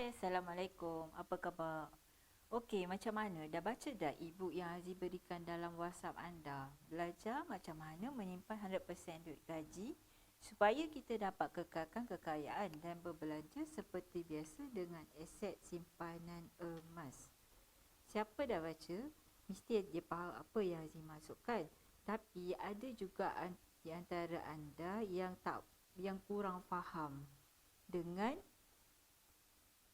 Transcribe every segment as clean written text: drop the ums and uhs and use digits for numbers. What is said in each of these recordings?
Hai, Assalamualaikum. Apa khabar? Okey, macam mana? Dah baca dah e-book yang Aziz berikan dalam WhatsApp anda? Belajar macam mana menyimpan 100% duit gaji supaya kita dapat kekalkan kekayaan dan berbelanja seperti biasa dengan aset simpanan emas. Siapa dah baca, mesti dia faham apa yang Aziz masukkan. Tapi ada juga di antara anda yang kurang faham dengan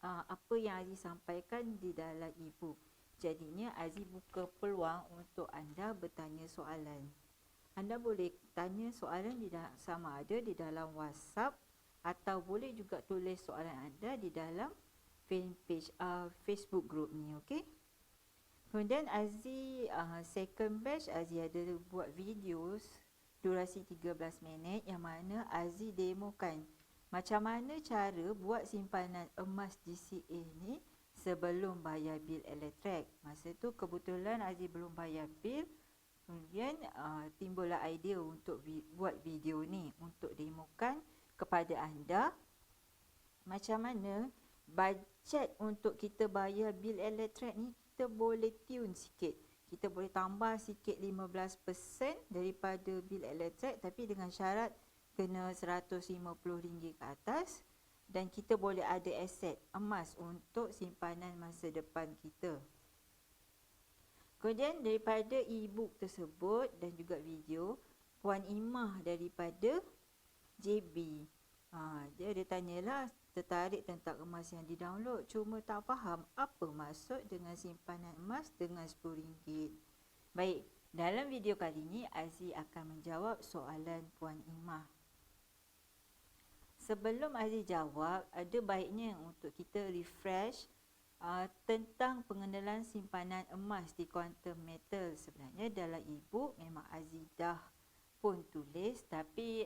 apa yang Aziz sampaikan di dalam e-book. Jadinya Aziz buka peluang untuk anda bertanya soalan. Anda boleh tanya soalan sama ada di dalam WhatsApp atau boleh juga tulis soalan anda di dalam fanpage Facebook group ni, okey? Kemudian Aziz second batch Aziz ada buat videos durasi 13 minit yang mana Aziz demokan macam mana cara buat simpanan emas DCA ni sebelum bayar bil elektrik. Masa tu kebetulan Aziz belum bayar bil. Kemudian timbullah idea untuk buat video ni untuk demokan kepada anda macam mana bajet untuk kita bayar bil elektrik ni kita boleh tune sikit. Kita boleh tambah sikit 15% daripada bil elektrik tapi dengan syarat kena RM150 ke atas dan kita boleh ada aset emas untuk simpanan masa depan kita. Kemudian daripada e-book tersebut dan juga video, Puan Imah daripada JB, dia tanyalah tertarik tentang emas yang di-download cuma tak faham apa maksud dengan simpanan emas dengan RM10. Baik, dalam video kali ini Aziz akan menjawab soalan Puan Imah. Sebelum Aziz jawab, ada baiknya untuk kita refresh tentang pengenalan simpanan emas di Quantum Metal. Sebenarnya dalam e-book memang Aziz dah pun tulis tapi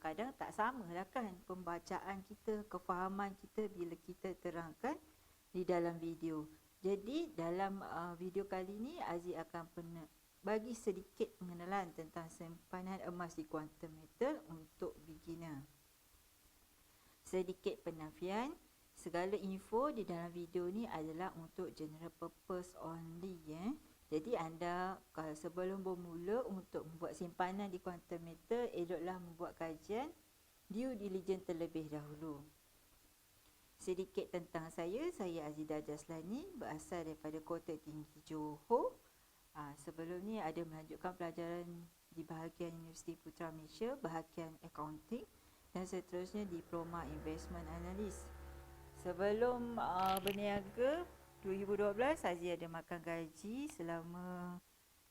kadang-kadang tak samalah kan pembacaan kita, kefahaman kita bila kita terangkan di dalam video. Jadi dalam video kali ini Aziz akan bagi sedikit pengenalan tentang simpanan emas di Quantum Metal untuk beginner. Sedikit penafian, segala info di dalam video ni adalah untuk general purpose only ya. Jadi anda kalau sebelum bermula untuk membuat simpanan di Quantum Metal, eloklah membuat kajian due diligence terlebih dahulu. Sedikit tentang saya Azidah Jaslani, berasal daripada Kota Tinggi Johor. Sebelum ni ada melanjutkan pelajaran di bahagian Universiti Putra Malaysia, bahagian accounting dan seterusnya diploma investment analyst. Sebelum berniaga 2012 Aziz ada makan gaji selama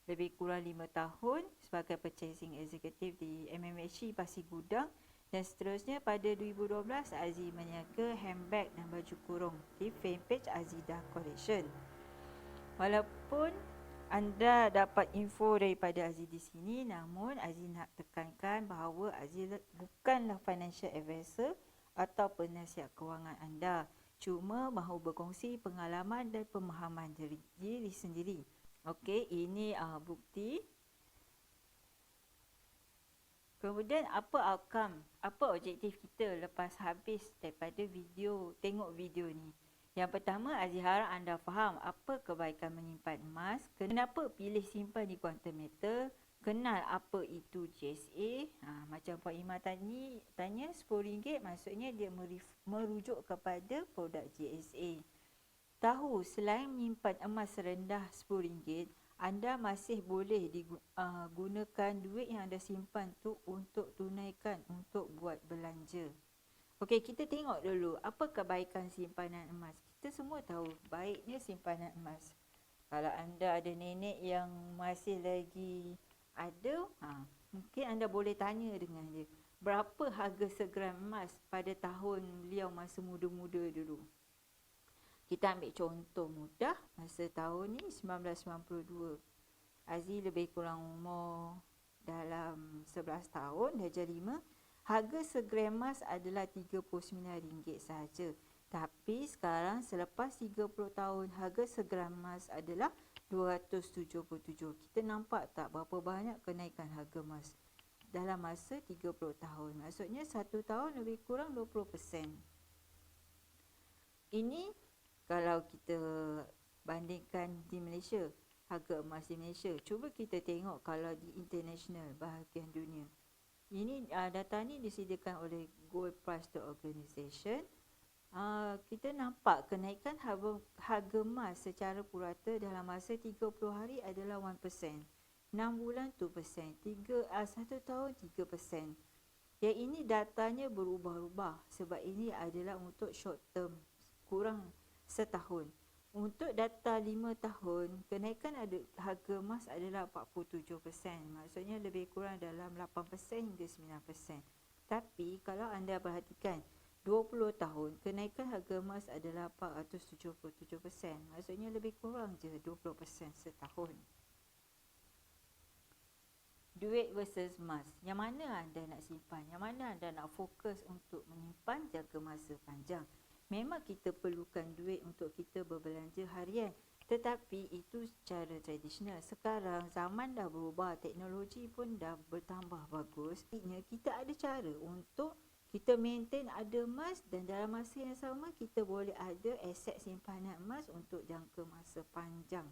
lebih kurang 5 tahun sebagai purchasing executive di MMHC Pasir Gudang dan seterusnya pada 2012 Aziz berniaga handbag dan baju kurung di fanpage Azidah Collection. Walaupun anda dapat info daripada Aziz di sini, namun Aziz nak tekankan bahawa Aziz bukanlah financial advisor atau penasihat kewangan anda. Cuma mahu berkongsi pengalaman dan pemahaman diri sendiri. Okey, ini bukti. Kemudian apa outcome, apa objektif kita lepas habis daripada tengok video ni. Yang pertama, Aziz harap anda faham apa kebaikan menyimpan emas, kenapa pilih simpan di Quantum Metal, kenal apa itu GSA. Macam Puan Imah tanya RM10 maksudnya dia merujuk kepada produk GSA. Tahu selain menyimpan emas rendah RM10, anda masih boleh gunakan duit yang anda simpan tu untuk tunaikan untuk buat belanja. Okey, kita tengok dulu apa kebaikan simpanan emas. Kita semua tahu baiknya simpanan emas. Kalau anda ada nenek yang masih lagi ada, mungkin anda boleh tanya dengan dia, berapa harga segram emas pada tahun beliau masa muda-muda dulu. Kita ambil contoh mudah, masa tahun ni 1992. Aziz lebih kurang umur dalam 11 tahun, darjah 5. Harga segram emas adalah RM39 sahaja. Tapi sekarang selepas 30 tahun, harga segram emas adalah RM277. Kita nampak tak berapa banyak kenaikan harga emas dalam masa 30 tahun. Maksudnya 1 tahun lebih kurang 20%. Ini kalau kita bandingkan di Malaysia, harga emas di Malaysia. Cuba kita tengok kalau di international, bahagian dunia. Ini data ni disediakan oleh Gold Price Organization. Kita nampak kenaikan harga emas secara purata dalam masa 30 hari adalah 1%, 6 bulan 2%, 1 tahun 3%. Yang ini datanya berubah-ubah sebab ini adalah untuk short term, kurang setahun. Untuk data 5 tahun, kenaikan harga emas adalah 47%. Maksudnya lebih kurang dalam 8% hingga 9%. Tapi kalau anda perhatikan 20 tahun, kenaikan harga emas adalah 477%. Maksudnya lebih kurang je 20% setahun. Duit versus emas. Yang mana anda nak simpan? Yang mana anda nak fokus untuk menyimpan jangka masa panjang? Memang kita perlukan duit untuk kita berbelanja harian. Tetapi itu secara tradisional. Sekarang zaman dah berubah, teknologi pun dah bertambah bagus. Kita ada cara untuk kita maintain ada emas dan dalam masa yang sama kita boleh ada aset simpanan emas untuk jangka masa panjang.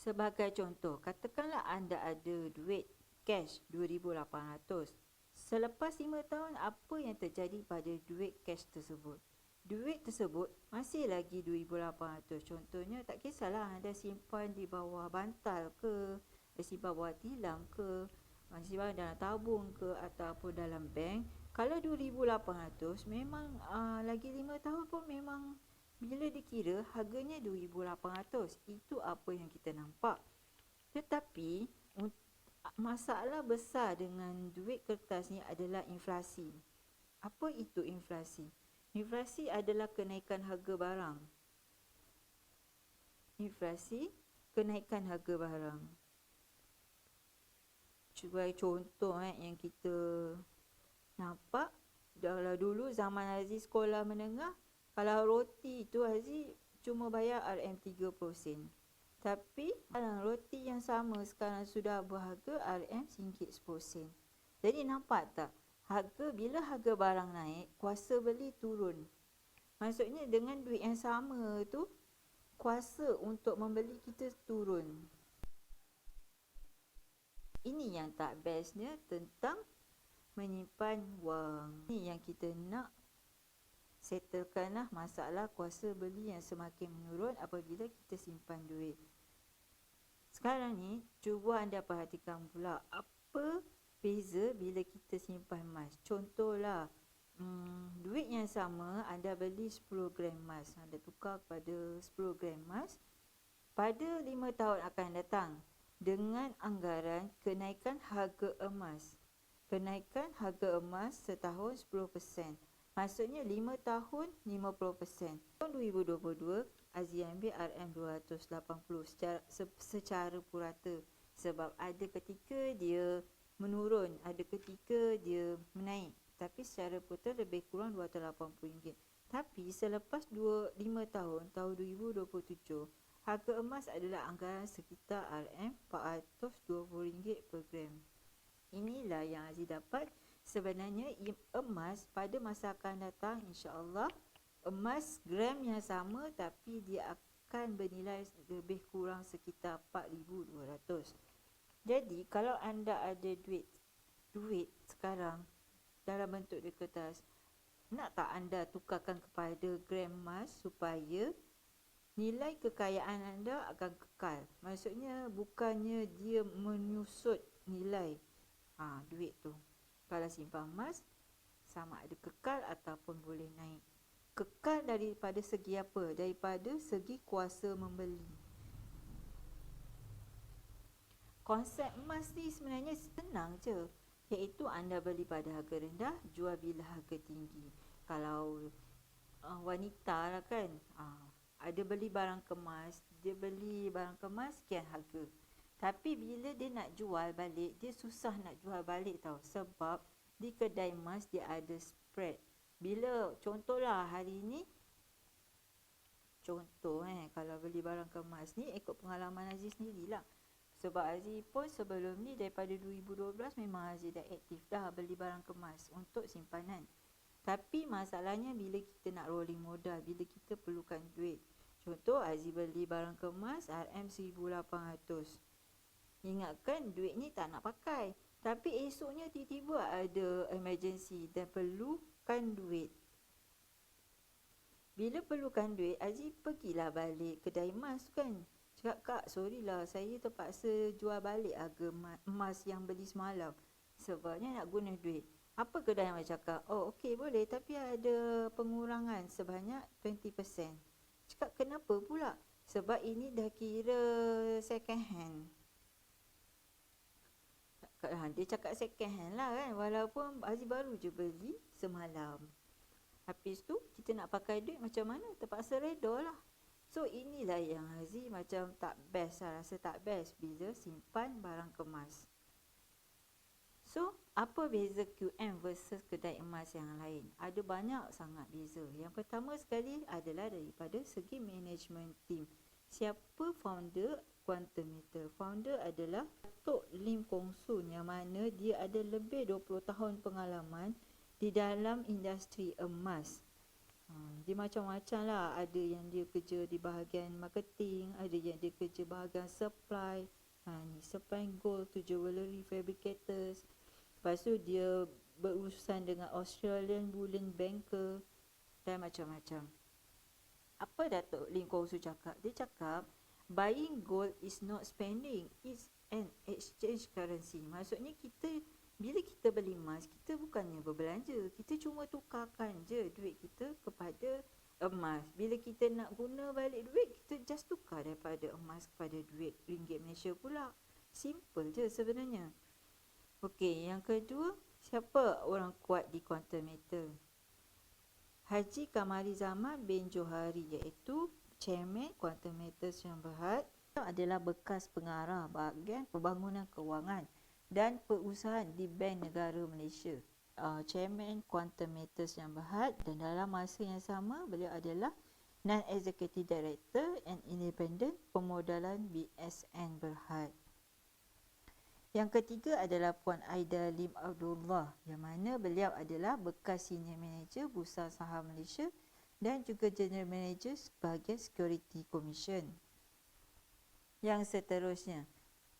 Sebagai contoh, katakanlah anda ada duit cash 2,800. Selepas 5 tahun, apa yang terjadi pada duit cash tersebut? Duit tersebut masih lagi 2,800. Contohnya, tak kisahlah anda simpan di bawah bantal ke, simpan bawah tilam ke, simpan dalam tabung ke ataupun dalam bank. Kalau 2,800 memang lagi 5 tahun pun memang bila dikira harganya 2,800. Itu apa yang kita nampak. Tetapi masalah besar dengan duit kertas ni adalah inflasi. Apa itu inflasi? Inflasi adalah kenaikan harga barang. Inflasi, kenaikan harga barang. Cuba contoh yang kita nampak. Kalau dulu zaman Aziz sekolah menengah, kalau roti tu Aziz cuma bayar RM30 sen. Tapi roti yang sama sekarang sudah berharga RM1.10. Jadi nampak tak? Bila harga barang naik, kuasa beli turun. Maksudnya dengan duit yang sama tu, kuasa untuk membeli kita turun. Ini yang tak bestnya tentang menyimpan wang. Ini yang kita nak settlekanlah masalah kuasa beli yang semakin menurun apabila kita simpan duit. Sekarang ni, cuba anda perhatikan pula apa beza bila kita simpan emas. Contohlah, duit yang sama anda beli 10 gram emas, anda tukar kepada 10 gram emas pada 5 tahun akan datang dengan anggaran kenaikan harga emas. Kenaikan harga emas setahun 10%. Maksudnya 5 tahun 50%. Tahun 2022, Aziz ambil RM280 secara purata. Sebab ada ketika dia menurun, ada ketika dia menaik. Tapi secara purata lebih kurang RM280. Tapi selepas 5 tahun, tahun 2027, harga emas adalah anggaran sekitar RM420 per gram. Inilah yang Aziz dapat. Sebenarnya emas pada masa akan datang, insya-Allah emas gram yang sama tapi dia akan bernilai lebih kurang sekitar 4,200. Jadi kalau anda ada duit sekarang dalam bentuk duit kertas, nak tak anda tukarkan kepada gram emas supaya nilai kekayaan anda akan kekal. Maksudnya bukannya dia menyusut nilai duit tu. Kalau simpan emas, sama ada kekal ataupun boleh naik. Kekal daripada segi apa? Daripada segi kuasa membeli. Konsep emas ni sebenarnya senang je. Iaitu anda beli pada harga rendah, jual bila harga tinggi. Kalau wanita lah kan, ada beli barang kemas, dia beli barang kemas sekian harga. Tapi bila dia nak jual balik, dia susah nak jual balik tau. Sebab di kedai emas dia ada spread. Bila contohlah hari ni, kalau beli barang kemas ni ikut pengalaman Aziz sendirilah. Sebab Aziz pun sebelum ni daripada 2012 memang Aziz dah aktif dah beli barang kemas untuk simpanan. Tapi masalahnya bila kita nak rolling modal, bila kita perlukan duit. Contoh, Aziz beli barang kemas RM1,800. Ingatkan duit ni tak nak pakai. Tapi esoknya tiba-tiba ada emergency dan perlukan duit. Bila perlukan duit, Aziz pergilah balik kedai emas kan. Cakap, "Kak, sorry lah, saya terpaksa jual balik harga emas yang beli semalam. Sebabnya nak guna duit." Apa kedai emas cakap? "Oh, okey boleh, tapi ada pengurangan sebanyak 20%. Cakap, "Kenapa pula?" "Sebab ini dah kira second hand." Dia cakap second hand lah kan, walaupun Aziz baru je beli semalam. Habis tu kita nak pakai duit macam mana? Terpaksa reda lah. So inilah yang Aziz macam tak best lah, rasa tak best bila simpan barang kemas. So, apa beza QM versus kedai emas yang lain? Ada banyak sangat beza. Yang pertama sekali adalah daripada segi management team. Siapa founder Quantum Meter? Founder adalah Datuk Lim Kong Soon, yang mana dia ada lebih 20 tahun pengalaman di dalam industri emas. Dia macam-macam lah. Ada yang dia kerja di bahagian marketing, ada yang dia kerja bahagian supply. Ni supply gold to jewellery fabricators. Lepas tu dia berurusan dengan Australian Bullion Banker dan macam-macam. Apa Datuk Lim Kong Su cakap? Dia cakap, buying gold is not spending, it's an exchange currency. Maksudnya bila kita beli emas, kita bukannya berbelanja. Kita cuma tukarkan je duit kita kepada emas. Bila kita nak guna balik duit, kita just tukar daripada emas kepada duit ringgit Malaysia pula. Simple je sebenarnya. Okey, yang kedua, siapa orang kuat di Quantum Meter? Haji Kamari Zaman bin Johari, iaitu Chairman Quantum Meter Sdn Bhd, adalah bekas pengarah bahagian pembangunan kewangan dan perusahaan di Bank Negara Malaysia. Chairman Quantum Meter Sdn Bhd, dan dalam masa yang sama beliau adalah Non-Executive Director and Independent Pemodalan BSN Berhad. Yang ketiga adalah Puan Aida Lim Abdullah, yang mana beliau adalah bekas Senior Manager Bursa Saham Malaysia dan juga General Manager bahagian Security Commission. Yang seterusnya,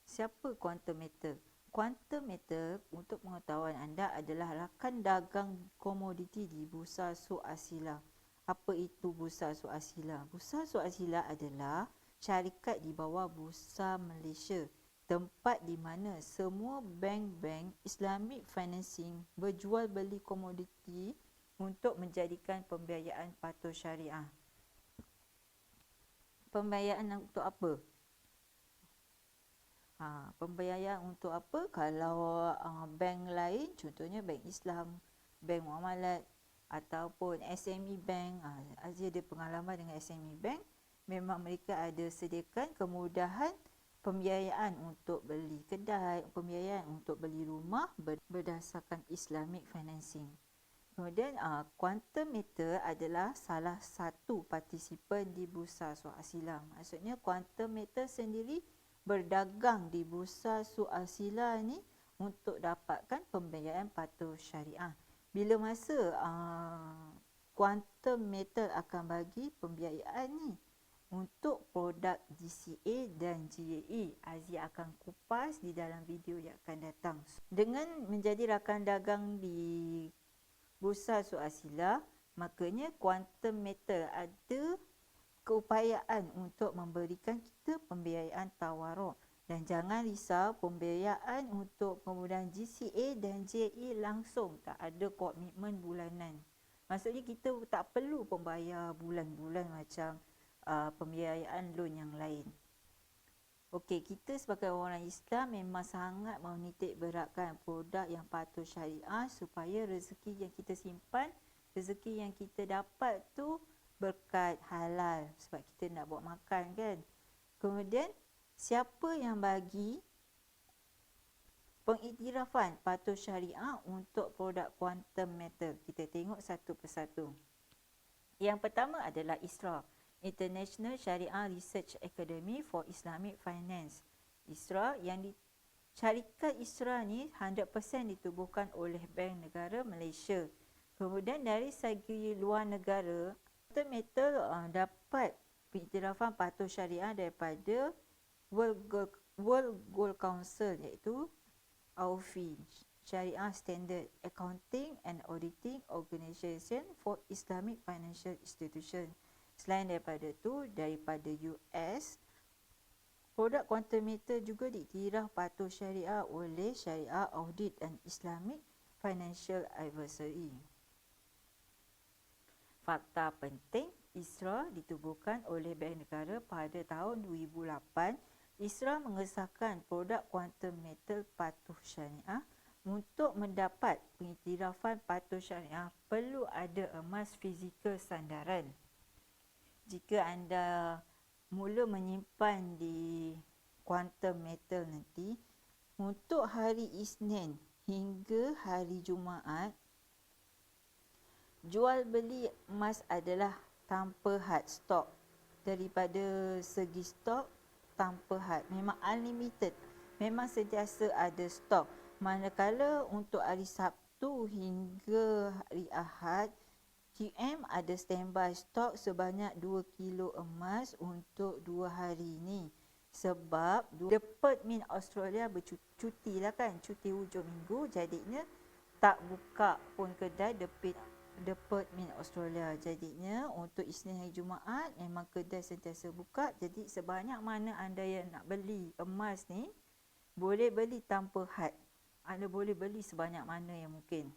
siapa Quantum Meter? Quantum Meter, untuk pengetahuan anda, adalah rakan dagang komoditi di Bursa Suq Asila. Apa itu Bursa Suq Asila? Bursa Suq Asila adalah syarikat di bawah Bursa Malaysia, tempat di mana semua bank-bank Islamic financing berjual beli komoditi untuk menjadikan pembiayaan patuh syariah. Pembiayaan untuk apa? Pembiayaan untuk apa? Kalau bank lain, contohnya bank Islam, bank muamalat ataupun SME bank, Aziz ada pengalaman dengan SME bank, memang mereka ada sediakan kemudahan pembiayaan untuk beli kedai, pembiayaan untuk beli rumah berdasarkan Islamic financing. Kemudian Quantum Meter adalah salah satu partisipan di Bursa Suq Asila. Maksudnya Quantum Meter sendiri berdagang di Bursa Suq Asila ni untuk dapatkan pembiayaan patuh syariah. Bila masa Quantum Meter akan bagi pembiayaan ni untuk produk GCA dan GAE, Aziz akan kupas di dalam video yang akan datang. Dengan menjadi rakan dagang di Bursa Suq Asila, makanya Quantum Meter ada keupayaan untuk memberikan kita pembiayaan tawaruk. Dan jangan risau, pembiayaan untuk kemudahan GCA dan GAE langsung, tak ada komitmen bulanan. Maksudnya kita tak perlu pembayar bulan-bulan macam pembiayaan loan yang lain. Okey, kita sebagai orang Islam memang sangat menitik beratkan produk yang patuh syariah supaya rezeki yang kita simpan, rezeki yang kita dapat tu berkat halal, sebab kita nak buat makan kan. Kemudian siapa yang bagi pengiktirafan patuh syariah untuk produk Quantum Meter? Kita tengok satu persatu. Yang pertama adalah ISRA, International Sharia Research Academy for Islamic Finance. ISRA syarikat ISRA ni 100% ditubuhkan oleh Bank Negara Malaysia. Kemudian dari segi luar negara, quantum metal dapat pengiktirafan patuh syariah daripada World Gold Council, iaitu AUFI, Syariah Standard Accounting and Auditing Organisation for Islamic Financial Institution. Selain daripada itu, daripada US, produk quantum meter juga diiktiraf patuh syariah oleh Syariah Audit and Islamic Financial Advisory. Fakta penting, ISRA ditubuhkan oleh Bank Negara pada tahun 2008. ISRA mengesahkan produk quantum metal patuh syariah. Untuk mendapat pengiktirafan patuh syariah, perlu ada emas fizikal sandaran. Jika anda mula menyimpan di quantum metal nanti, untuk hari Isnin hingga hari Jumaat, jual beli emas adalah tanpa had stok. Daripada segi stok, tanpa had, memang unlimited, memang sentiasa ada stok. Manakala untuk hari Sabtu hingga hari Ahad, QM ada standby stok sebanyak 2 kilo emas untuk 2 hari ni. Sebab Department Mint Australia bercuti lah kan, cuti hujung minggu, jadinya tak buka pun kedai Department Mint Australia. Jadinya untuk Isnin hari Jumaat memang kedai sentiasa buka. Jadi sebanyak mana anda yang nak beli emas ni, boleh beli tanpa had. Anda boleh beli sebanyak mana yang mungkin.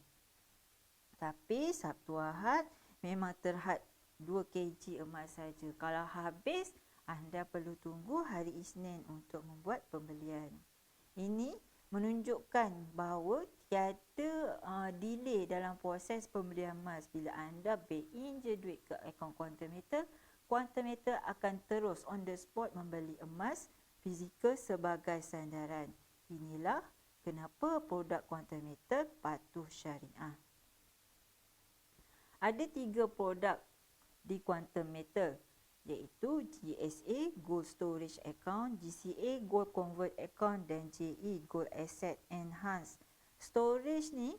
Tapi Sabtu Ahad memang terhad 2 kg emas saja. Kalau habis, anda perlu tunggu hari Isnin untuk membuat pembelian. Ini menunjukkan bahawa tiada delay dalam proses pembelian emas. Bila anda bank in je duit ke akaun quantum meter akan terus on the spot membeli emas fizikal sebagai sandaran. Inilah kenapa produk quantum meter patuh syariah. Ada 3 produk di quantum meter, iaitu GSA Gold Storage Account, GCA Gold Convert Account dan JE Gold Asset Enhanced. Storage ni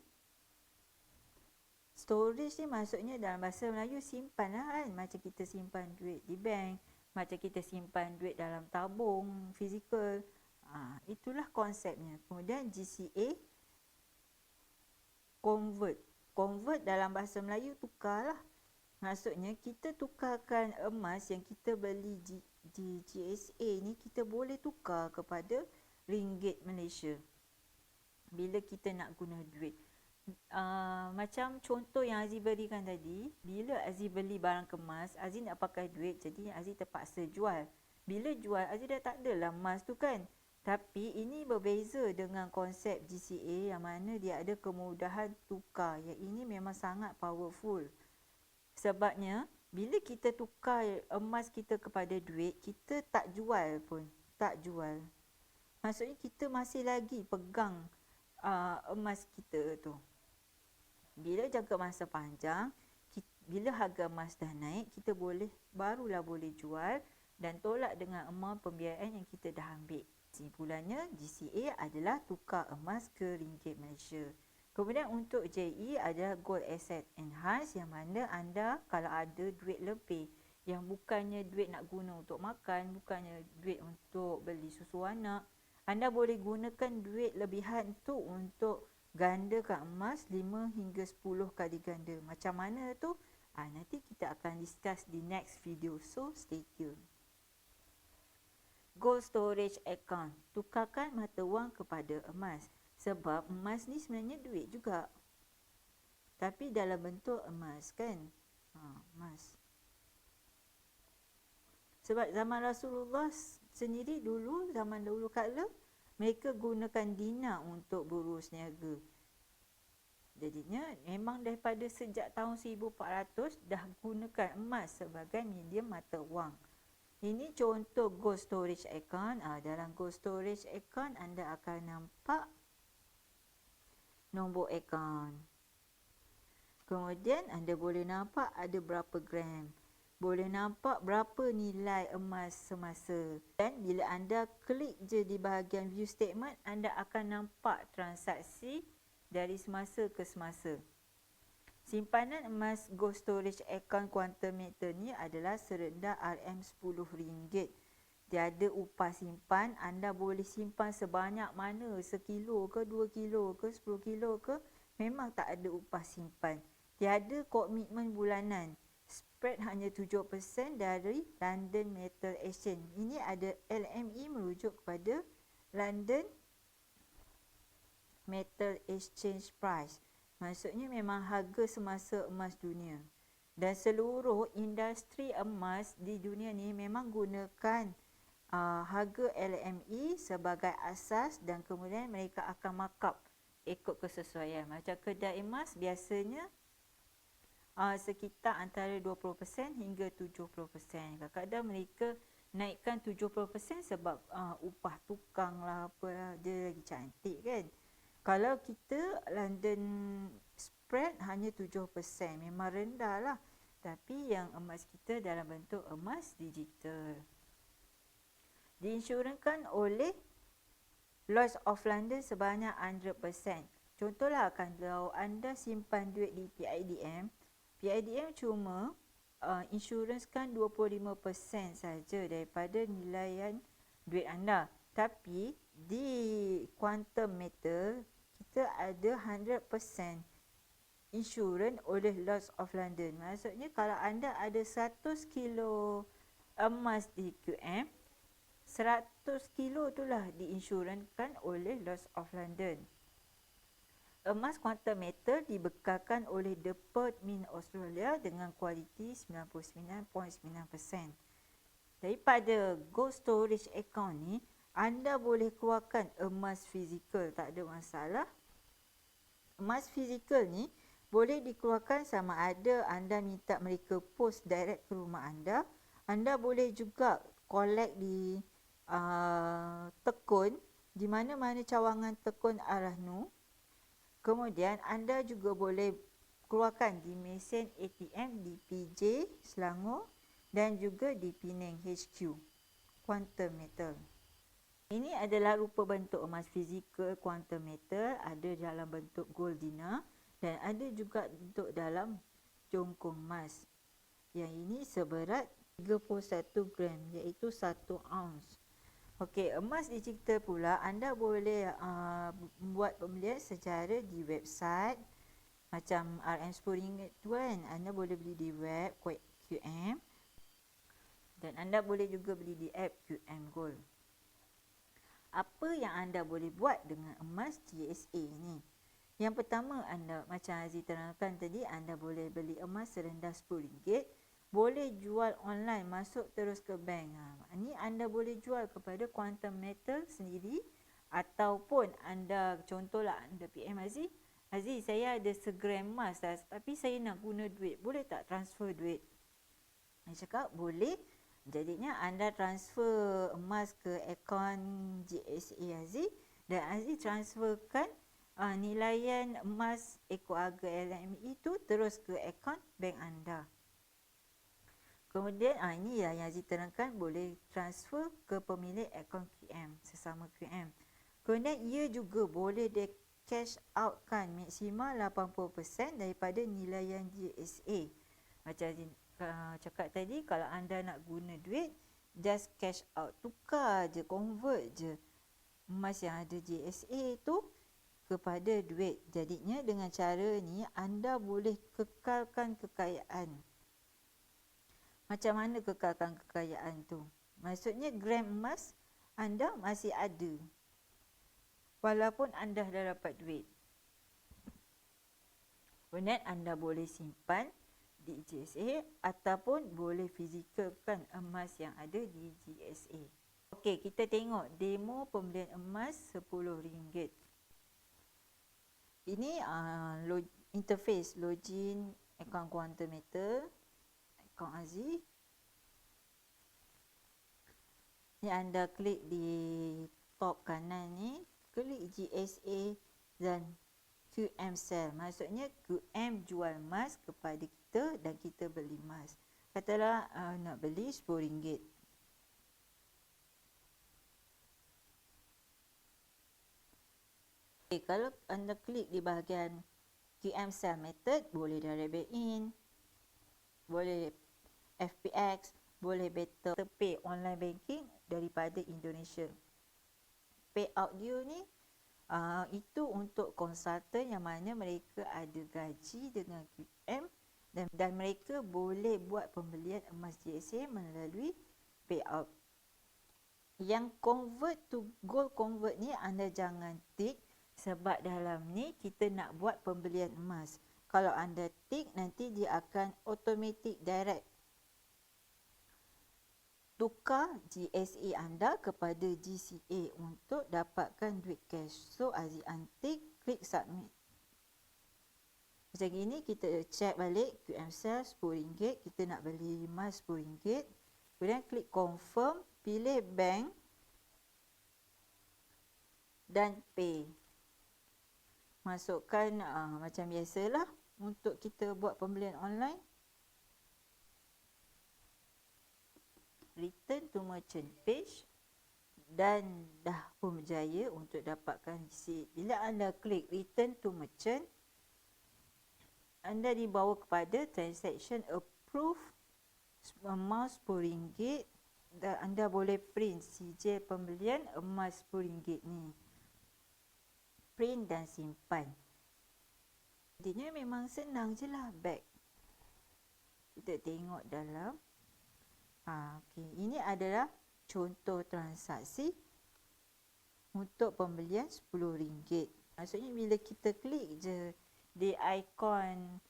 maksudnya dalam bahasa Melayu simpan lah kan, macam kita simpan duit di bank, macam kita simpan duit dalam tabung fizikal. Itulah konsepnya. Kemudian GCA Convert dalam bahasa Melayu tukar lah. Maksudnya kita tukarkan emas yang kita beli di GSA ni, kita boleh tukar kepada ringgit Malaysia bila kita nak guna duit. Macam contoh yang Aziz berikan tadi, bila Aziz beli barang kemas, Aziz nak pakai duit, jadi Aziz terpaksa jual. Bila jual, Aziz dah tak adalah emas tu kan. Tapi ini berbeza dengan konsep GCA yang mana dia ada kemudahan tukar. Yang ini memang sangat powerful. Sebabnya, bila kita tukar emas kita kepada duit, kita tak jual pun. Tak jual. Maksudnya kita masih lagi pegang emas kita tu. Bila jangka masa panjang, bila harga emas dah naik, kita barulah boleh jual dan tolak dengan amount pembiayaan yang kita dah ambil. Kesimpulannya, GCA adalah tukar emas ke ringgit Malaysia. Kemudian untuk JE adalah Gold Asset Enhanced, yang mana anda kalau ada duit lebih yang bukannya duit nak guna untuk makan, bukannya duit untuk beli susu anak, anda boleh gunakan duit lebihan tu untuk gandakan emas 5 hingga 10 kali ganda. Macam mana tu? Nanti kita akan discuss di next video. So, stay tuned. Gold Storage Account. Tukarkan mata wang kepada emas. Sebab emas ni sebenarnya duit juga. Tapi dalam bentuk emas kan? Emas. Sebab zaman Rasulullah sendiri dulu, zaman dahulu kala, mereka gunakan dinar untuk berurus niaga. Jadinya memang daripada sejak tahun 1400 dah gunakan emas sebagai medium mata wang. Ini contoh Gold Storage Account. Dalam Gold Storage Account anda akan nampak nombor akaun. Kemudian anda boleh nampak ada berapa gram. Boleh nampak berapa nilai emas semasa. Dan bila anda klik je di bahagian view statement, anda akan nampak transaksi dari semasa ke semasa. Simpanan emas gold storage account quantum meter ni adalah serendah RM10. Tiada upah simpan, anda boleh simpan sebanyak mana, sekilo ke, 2 kilo ke, 10 kilo ke, memang tak ada upah simpan. Tiada komitmen bulanan. Spread hanya 7% dari London Metal Exchange. Ini ada LME merujuk kepada London Metal Exchange Price. Maksudnya memang harga semasa emas dunia. Dan seluruh industri emas di dunia ni memang gunakan harga LME sebagai asas dan kemudian mereka akan markup ikut kesesuaian. Macam kedai emas biasanya sekitar antara 20% hingga 70%. Kadang-kadang mereka naikkan 70% sebab upah tukang lah apa lah, dia lagi cantik kan. Kalau kita London spread hanya 7%, memang rendah lah. Tapi yang emas kita dalam bentuk emas digital. Diinsurans oleh Lloyd's of London sebanyak 100%. Contohlah kalau anda simpan duit di PIDM, PIDM cuma insuranskan 25% saja daripada nilaian duit anda. Tapi di quantum meter kita ada 100% insurans oleh Lloyd's of London. Maksudnya kalau anda ada 100 kilo emas di QM, 100 kilo itulah diinsurankan oleh Lloyd's of London. Emas quantum meter dibekalkan oleh Depot Mint Australia dengan kualiti 99.9%. Daripada gold storage account ni, anda boleh keluarkan emas fizikal, tak ada masalah. Emas fizikal ni boleh dikeluarkan sama ada anda minta mereka post direct ke rumah anda. Anda boleh juga collect di tekun, di mana-mana cawangan tekun arah nu. Kemudian anda juga boleh keluarkan di mesin ATM di PJ Selangor dan juga di Penang HQ quantum meter. Ini adalah rupa bentuk emas fizikal quantum meter, ada dalam bentuk gold dinar dan ada juga bentuk dalam jongkong emas. Yang ini seberat 31 gram iaitu 1 ounce. Okey, emas digital pula anda boleh buat pembelian secara di website macam RM10 tu kan, anda boleh beli di web QM dan anda boleh juga beli di app QM Gold. Apa yang anda boleh buat dengan emas GSA ni? Yang pertama, anda macam Aziz terangkan tadi, anda boleh beli emas serendah RM10, boleh jual online, masuk terus ke bank. Ini anda boleh jual kepada quantum metal sendiri ataupun anda, contohlah anda PM Aziz, saya ada segram emas dah, tapi saya nak guna duit, boleh tak transfer duit? Saya cakap boleh. Jadinya anda transfer emas ke akaun GSA Aziz dan Aziz transferkan nilaian emas ekor harga LME itu terus ke akaun bank anda. Kemudian ini yang Aziz terangkan, boleh transfer ke pemilik akaun QM, sesama QM. Kemudian ia juga boleh di cash out kan maksimal 80% daripada nilaian GSA. Macam Aziz cakap tadi, kalau anda nak guna duit, just cash out, tukar je, convert je emas yang ada GSA tu kepada duit. Jadinya dengan cara ni anda boleh kekalkan kekayaan. Macam mana kekalkan kekayaan tu? Maksudnya gram emas anda masih ada walaupun anda dah dapat duit. Kemudian anda boleh simpan di GSA ataupun boleh fizikalkan emas yang ada di GSA. Okey, kita tengok demo pembelian emas RM10. Ini interface login akaun quantum meter, akaun Aziz. Ni anda klik di top kanan ni, klik GSA dan QM sell. Maksudnya QM jual emas kepada kita dan kita beli emas. Katalah nak beli RM10. Okay, kalau anda klik di bahagian QM Sell Method boleh direct back in, boleh FPX, boleh Better Pay online banking daripada Indonesia. Payout dia ni itu untuk konsultan yang mana mereka ada gaji dengan QM dan mereka boleh buat pembelian emas GSA melalui payout. Yang convert to gold convert ni anda jangan tick sebab dalam ni kita nak buat pembelian emas. Kalau anda tick nanti dia akan automatic direct tukar GSA anda kepada GCA untuk dapatkan duit cash. So Aziz untick, klik submit. Macam gini kita check balik QM Sell RM10, kita nak beli emas RM10. Kemudian klik confirm, pilih bank dan pay. Masukkan macam biasalah untuk kita buat pembelian online. Return to merchant page dan dah pun berjaya untuk dapatkan receipt. Bila anda klik return to merchant, anda dibawa kepada transaction approve emas RM10 dan anda boleh print sijil pembelian emas RM10 ni. Print dan simpan. Jadinya memang senang je lah back. Kita tengok dalam. Okay. Ini adalah contoh transaksi untuk pembelian RM10. Maksudnya bila kita klik je di ikon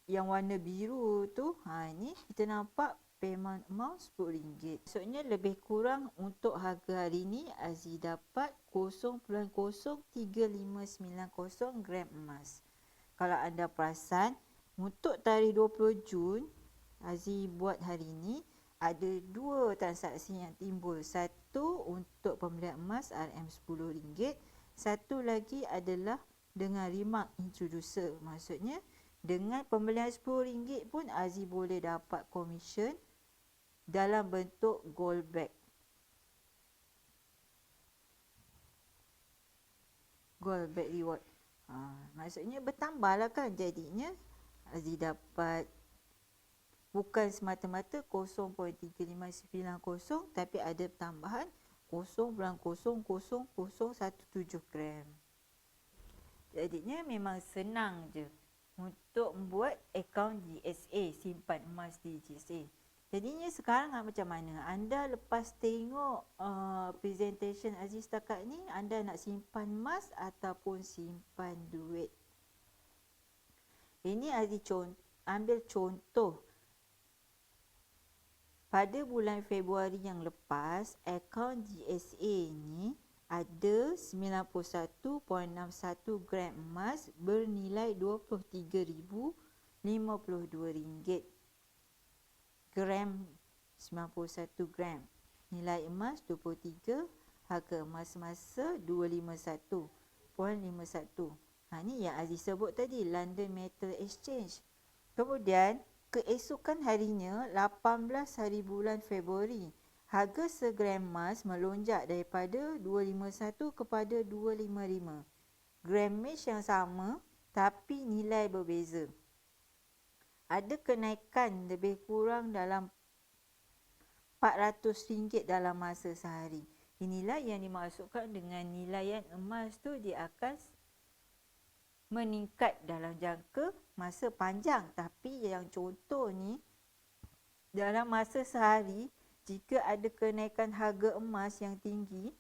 yang warna biru tu, ini kita nampak payment amount RM10. Maksudnya lebih kurang untuk harga hari ni Aziz dapat 0.03590 gram emas. Kalau anda perasan, untuk tarikh 20 Jun Aziz buat hari ni, ada dua transaksi yang timbul. Satu untuk pembelian emas RM10. Satu lagi adalah dengan remark introducer. Maksudnya dengan pembelian RM10 pun Aziz boleh dapat komisen dalam bentuk gold back. Gold back reward. Maksudnya bertambah lah kan jadinya. Aziz dapat bukan semata-mata 0.3590 tapi ada tambahan 0.00017 gram. Jadinya memang senang je untuk membuat akaun GSA, simpan emas di GSA. Jadinya sekarang macam mana? Anda lepas tengok presentation Aziz setakat ni, anda nak simpan emas ataupun simpan duit? Ini Aziz ambil contoh. Pada bulan Februari yang lepas, akaun GSA ni ada 91.61 gram emas bernilai RM23,052. Gram 91 gram. Nilai emas 23, harga emas semasa 251.51. Ni yang Aziz sebut tadi, London Metal Exchange. Kemudian keesokan harinya 18 hari bulan Februari, harga segram emas melonjak daripada 251 kepada 255. Grammage yang sama tapi nilai berbeza. Ada kenaikan lebih kurang dalam RM400 dalam masa sehari. Inilah yang dimaksudkan dengan nilaian emas tu dia akan meningkat dalam jangka masa panjang. Tapi yang contoh ni, dalam masa sehari, jika ada kenaikan harga emas yang tinggi,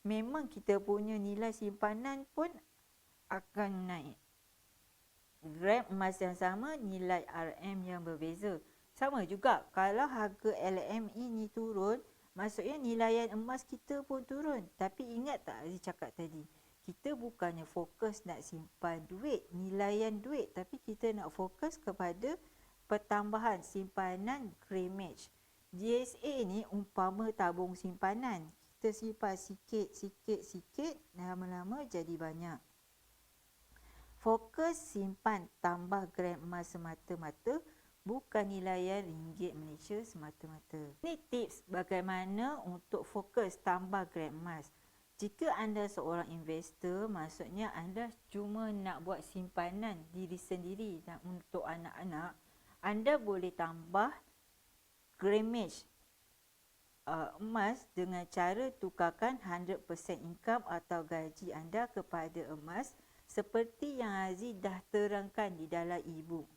memang kita punya nilai simpanan pun akan naik. Gram emas yang sama, nilai RM yang berbeza. Sama juga, kalau harga LME ni turun, maksudnya nilaian emas kita pun turun. Tapi ingat tak Aziz cakap tadi, kita bukannya fokus nak simpan duit, nilaian duit, tapi kita nak fokus kepada pertambahan simpanan grammage. GSA ni umpama tabung simpanan. Kita simpan sikit, lama-lama jadi banyak. Fokus simpan tambah gram emas semata-mata, bukan nilaian ringgit Malaysia semata-mata. Ini tips bagaimana untuk fokus tambah gram emas. Jika anda seorang investor, maksudnya anda cuma nak buat simpanan diri sendiri dan untuk anak-anak, anda boleh tambah grammage emas dengan cara tukarkan 100% income atau gaji anda kepada emas seperti yang Aziz dah terangkan di dalam e-book.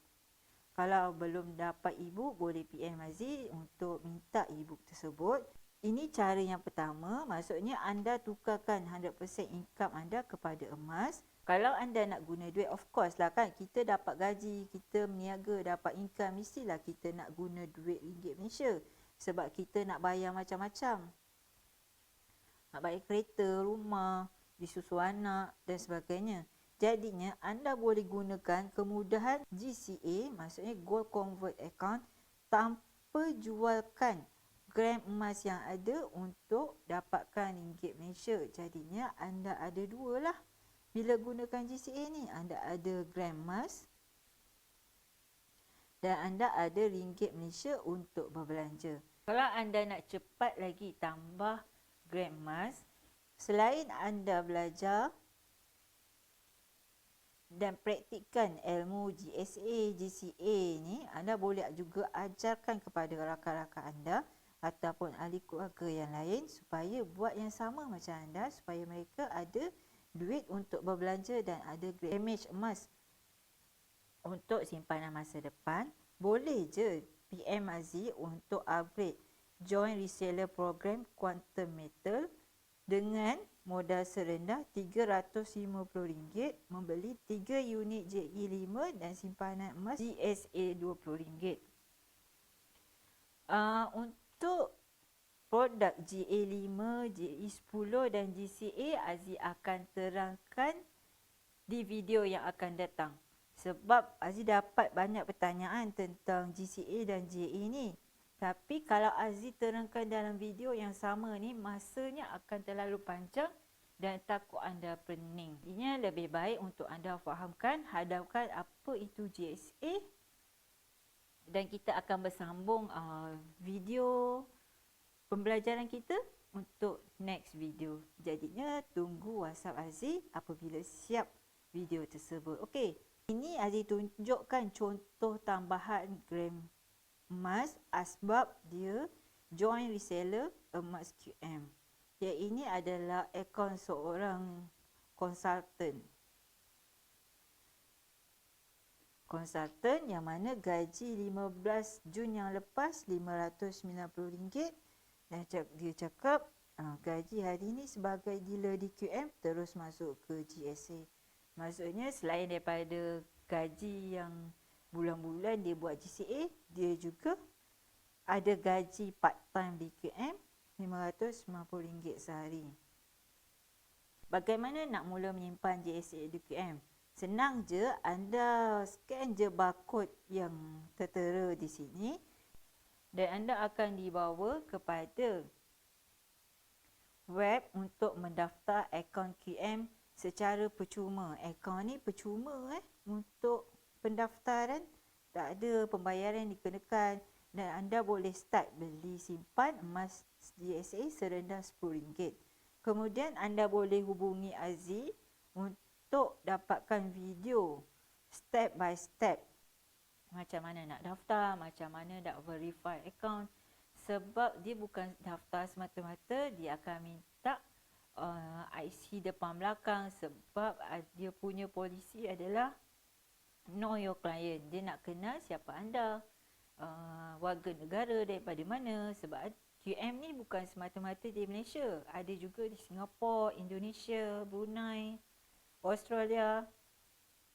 Kalau belum dapat e-book, boleh PM Aziz untuk minta e-book tersebut. Ini cara yang pertama, maksudnya anda tukarkan 100% income anda kepada emas. Kalau anda nak guna duit, of course lah kan, kita dapat gaji, kita berniaga, dapat income, mestilah kita nak guna duit ringgit Malaysia. Sebab kita nak bayar macam-macam. Nak bayar kereta, rumah, disusu anak dan sebagainya. Jadinya anda boleh gunakan kemudahan GCA, maksudnya Gold Convert Account, tanpa jualkan gram emas yang ada untuk dapatkan ringgit Malaysia. Jadinya anda ada dua lah. Bila gunakan GCA ni, anda ada gram emas dan anda ada ringgit Malaysia untuk berbelanja. Kalau anda nak cepat lagi tambah gram emas, selain anda belajar dan praktikkan ilmu GSA, GCA ni, anda boleh juga ajarkan kepada rakan-rakan anda ataupun ahli keluarga yang lain supaya buat yang sama macam anda, supaya mereka ada duit untuk berbelanja dan ada grammage emas untuk simpanan masa depan. Boleh je PM Aziz untuk upgrade Joint Reseller Program Quantum Metal dengan modal serendah RM350 membeli 3 unit JE5 dan simpanan emas GSA RM20. Untuk produk GA5, GE10 dan GCA, Aziz akan terangkan di video yang akan datang. Sebab Aziz dapat banyak pertanyaan tentang GCA dan GA ni. Tapi kalau Aziz terangkan dalam video yang sama ni, masanya akan terlalu panjang dan takut anda pening. Ini lebih baik untuk anda fahamkan, hadapkan apa itu GSA. Dan kita akan bersambung video pembelajaran kita untuk next video. Jadinya tunggu WhatsApp Aziz apabila siap video tersebut. Okey. Ini Aziz tunjukkan contoh tambahan gram emas asbab dia joint reseller emas QM. Yang ini adalah akaun seorang konsultan. Konsultan yang mana gaji 15 Jun yang lepas RM590 dan dia cakap gaji hari ini sebagai dealer di QM terus masuk ke GSA. Maksudnya selain daripada gaji yang bulan-bulan dia buat GCA, dia juga ada gaji part time di QM RM590 sehari. Bagaimana nak mula menyimpan GSA di QM? Senang je, anda scan je barcode yang tertera di sini dan anda akan dibawa kepada web untuk mendaftar akaun QM secara percuma. Akaun ni percuma untuk pendaftaran, tak ada pembayaran dikenakan dan anda boleh start beli simpan emas GSA serendah RM10. Kemudian anda boleh hubungi Aziz untuk dapatkan video step by step macam mana nak daftar, macam mana nak verify account. Sebab dia bukan daftar semata-mata, dia akan minta IC depan belakang sebab dia punya polisi adalah know your client. Dia nak kenal siapa anda, warga negara daripada mana. Sebab QM ni bukan semata-mata di Malaysia, ada juga di Singapura, Indonesia, Brunei, Australia,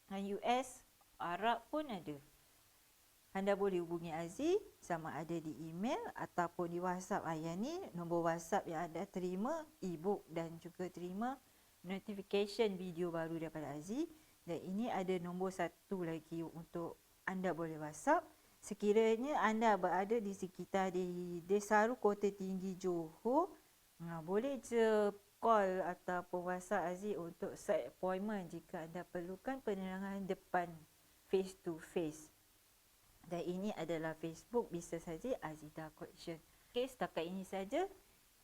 US, Arab pun ada. Anda boleh hubungi Aziz sama ada di email ataupun di WhatsApp ayah ni. Nombor WhatsApp yang anda terima e-book dan juga terima notification video baru daripada Aziz. Dan ini ada nombor satu lagi untuk anda boleh WhatsApp. Sekiranya anda berada di sekitar di Desaru, Kota Tinggi, Johor, boleh je call ataupun WhatsApp Aziz untuk set appointment jika anda perlukan penerangan depan face to face. Dan ini adalah Facebook Business Azidah Collection. Okay, setakat ini saja.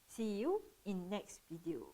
See you in next video.